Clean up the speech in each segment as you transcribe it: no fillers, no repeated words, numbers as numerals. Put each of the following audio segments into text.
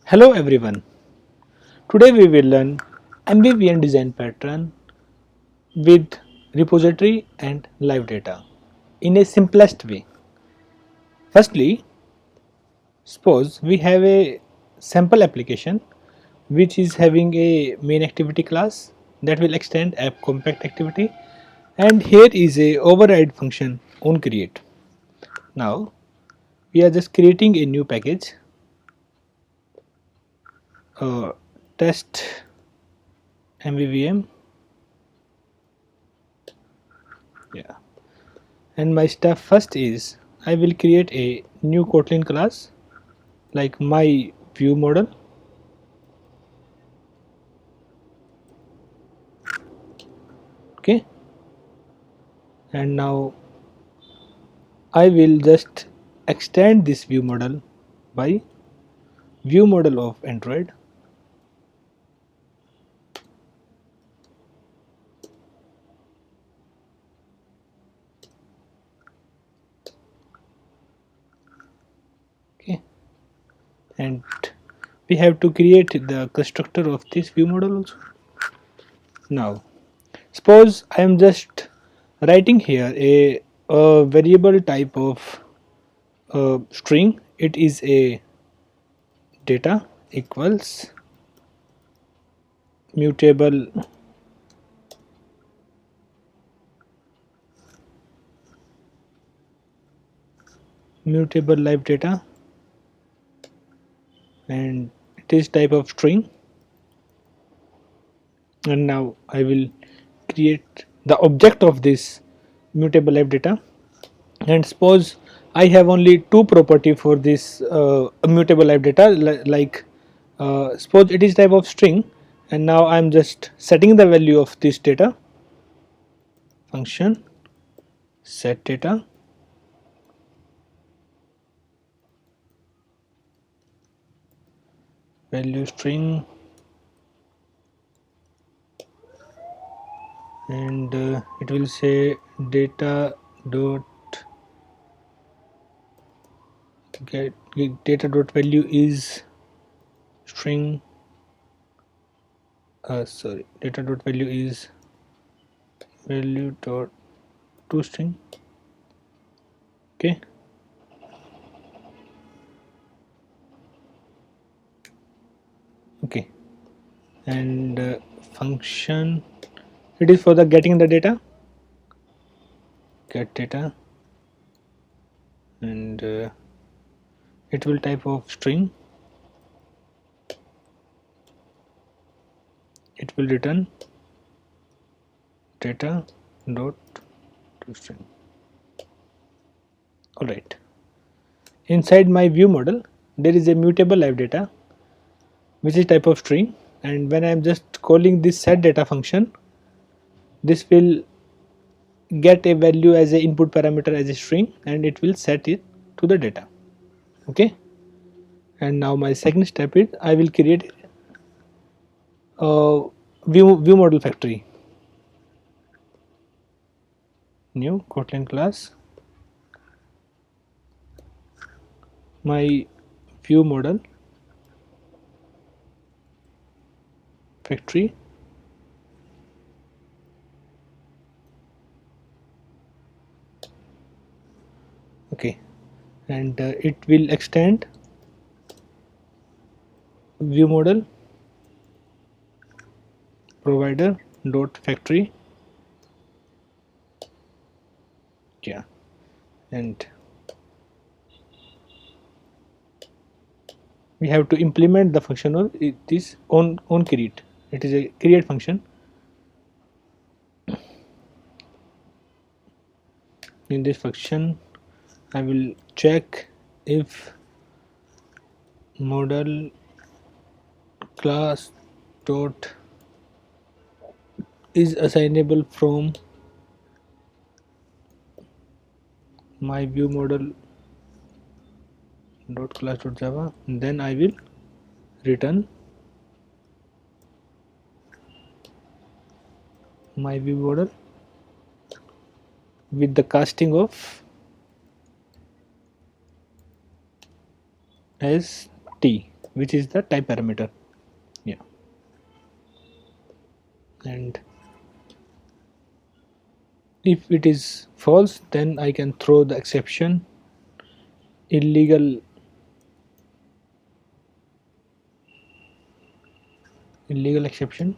Hello everyone. Today we will learn MVVM design pattern with repository and live data in a simplest way. Firstly, suppose we have a sample application which is having a main activity class that will extend app compact activity, and here is a override function on create. Now we are just creating a new package, test MVVM. Yeah. And my step first is I will create a new Kotlin class like my view model. Okay, and now I will just extend this view model by view model of Android. Okay, and we have to create the constructor of this view model also. Now suppose I am just writing here a variable type of string. It is a data equals mutable live data, and it is type of string. And now I will create the object of this mutable live data, and suppose I have only two property for this mutable live data, like suppose it is type of string, and now I am just setting the value of this data function set data, value string, and it will say data dot get data dot value is string, sorry, data dot value is value dot to string. Okay, okay, and function, it is for the getting the data, get data, and it will type of string, it will return data dot to string. Alright, inside my view model there is a mutable live data which is type of string, and when I am just calling this set data function, this will get a value as a input parameter as a string, and it will set it to the data. Okay, and now my second step is I will create a ViewModelFactory, new Kotlin class, my view model factory. Okay, and it will extend view model provider dot factory. Yeah, and we have to implement the function of this on create. It is a create function. In this function I will check if model class dot is assignable from my view model dot class dot java, then I will return my view model with the casting of as t. which is the type parameter. Yeah, and if it is false, then I can throw the exception illegal exception,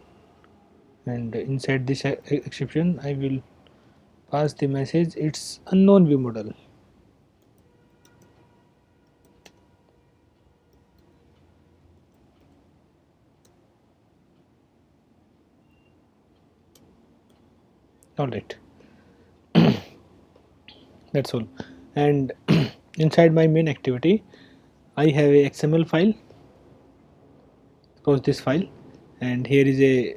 and inside this exception I will pass the message it's unknown view model. Alright, that's all. And inside my main activity I have a XML file, suppose this file, and here is a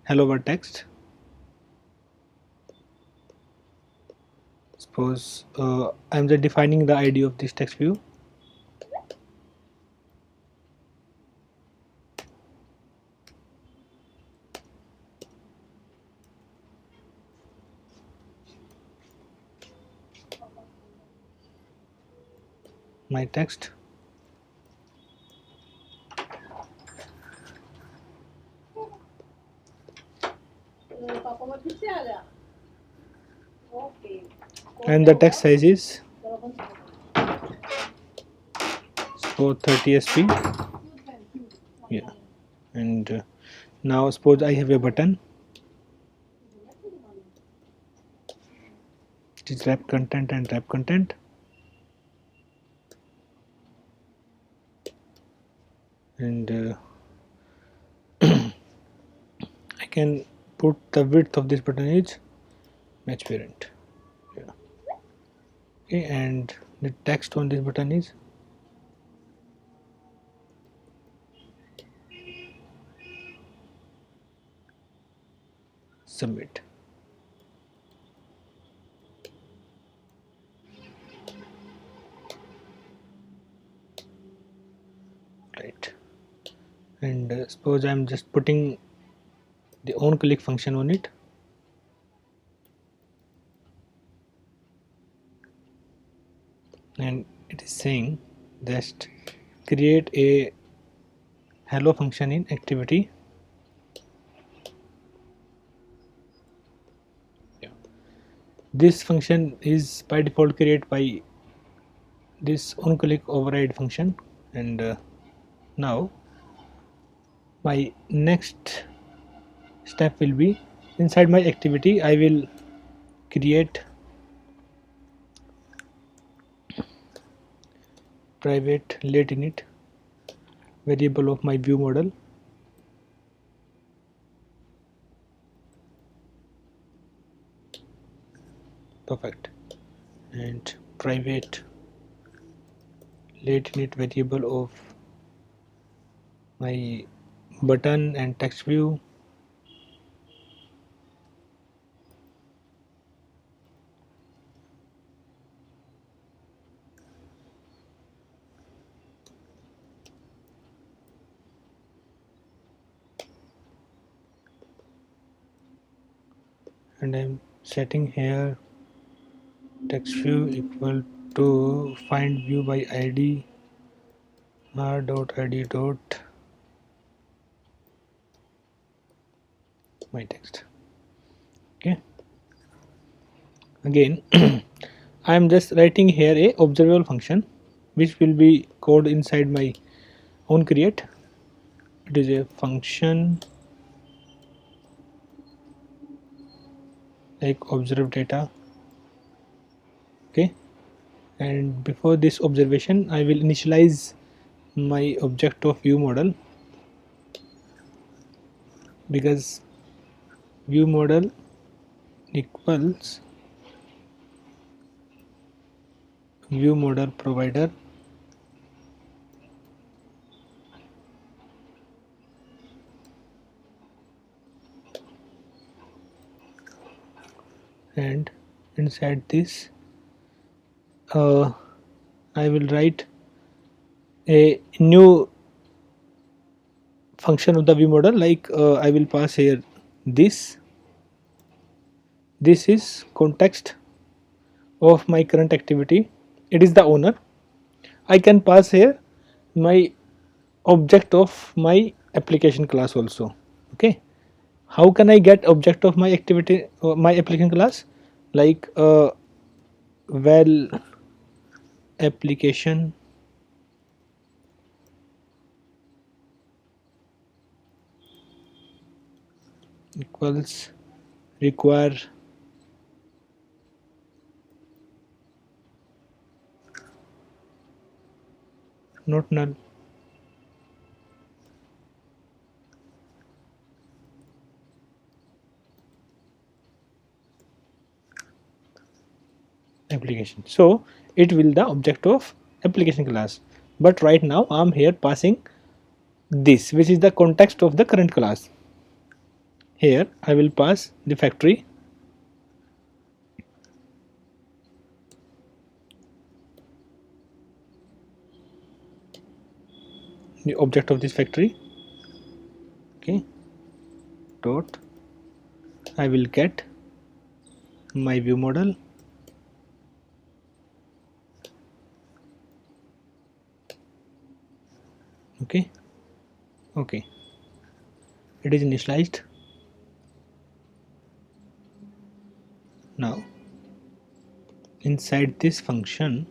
hello world text. Suppose I am just defining the ID of this text view. My text, and the text size is suppose 30 sp. Yeah, and now suppose I have a button, it is wrap content and wrap content, and I can put the width of this button is match parent. Yeah. Okay, and the text on this button is submit. Right, and suppose I am just putting the on click function on it. And it is saying just create a hello function in activity. Yeah. This function is by default created by this on click override function, and now my next step will be inside my activity I will create private late init variable of my view model. Perfect. And private late init variable of my button and text view. And I'm setting here text view equal to find view by id r.id dot my text. Okay, again I am just writing here a observable function which will be called inside my own create. It is a function like observe data. Okay, and before this observation I will initialize my object of view model, because view model equals view model provider and inside this I will write a new function of the view model, like I will pass here this is context of my current activity, it is the owner. I can pass here my object of my application class also. Okay, how can I get object of my activity my application class? Like well application equals require not null application. So it will the object of application class, but right now I am here passing this, which is the context of the current class. Here I will pass the factory, the object of this factory. Okay, dot I will get my view model. Okay, okay, it is initialized. Now inside this function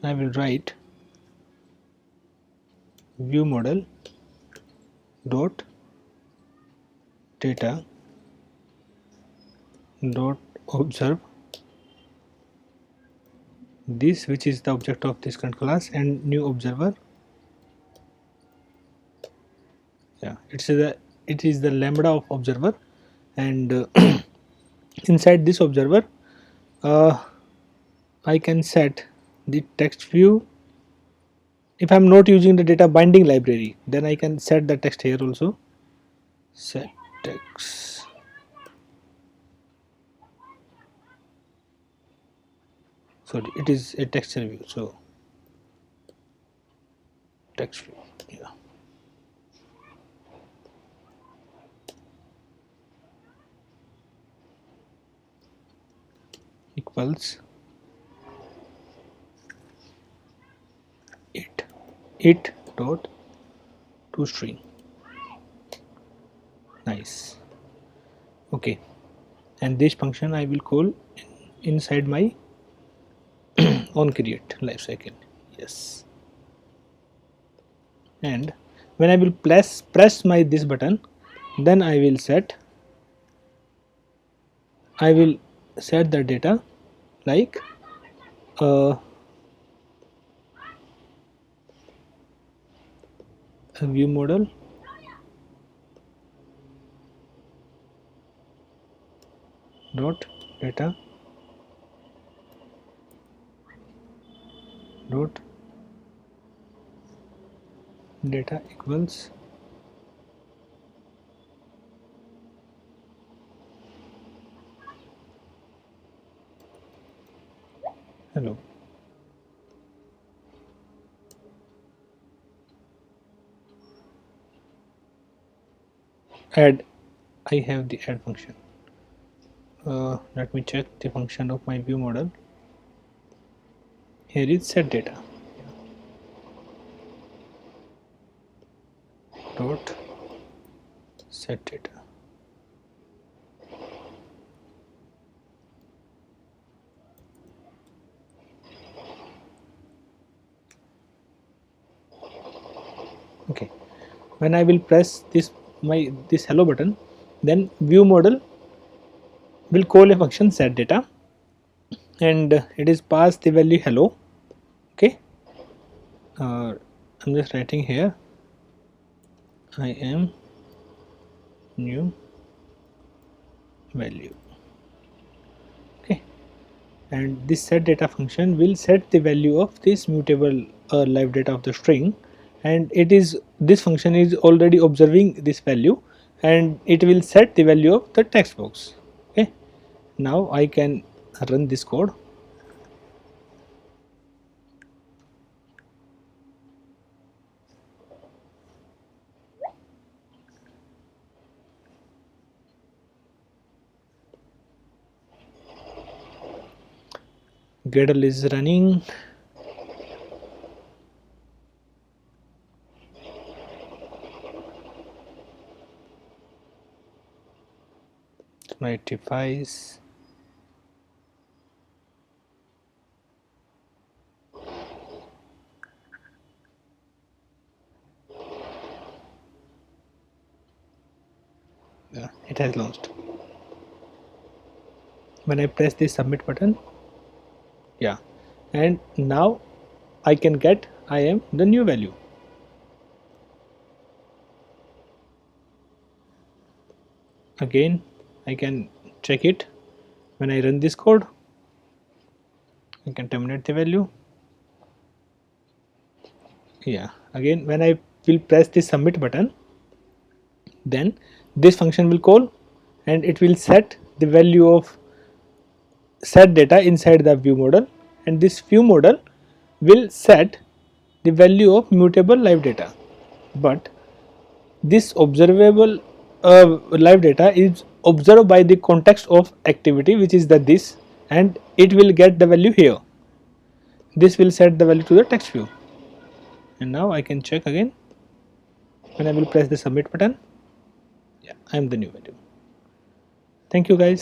I will write view model dot data dot observe this, which is the object of this current class, and new observer. Yeah, it is the lambda of observer, and inside this observer I can set the text view. If I am not using the data binding library, then I can set the text here also. Set text. Sorry, it is a texture view. So text view. Yeah. Equals it dot to string. Nice. Okay, and this function I will call inside my on create lifecycle. Yes, and when I will press my this button, then I will set the data like a view model dot data dot data equals hello. Add, I have the add function. Let me check the function of my view model. Here is set data dot set data. Okay, when I will press this hello button, then view model will call a function set data, and it is passed the value hello. Okay, I'm just writing here I am new value. Okay, and this set data function will set the value of this mutable live data of the string, and this function is already observing this value, and it will set the value of the text box. Okay, now I can run this code. Gradle is running. my device. Yeah, it has launched. When I press the submit button, yeah, and now I can get I am the new value. Again, I can check it when I run this code. I can terminate the value. Yeah, again when I will press the submit button, then this function will call and it will set the value of set data inside the view model, and this view model will set the value of mutable live data. But this observable live data is observed by the context of activity, which is the this, and it will get the value here. This will set the value to the text view, and now I can check again when I will press the submit button. Yeah, I am the new value. Thank you guys.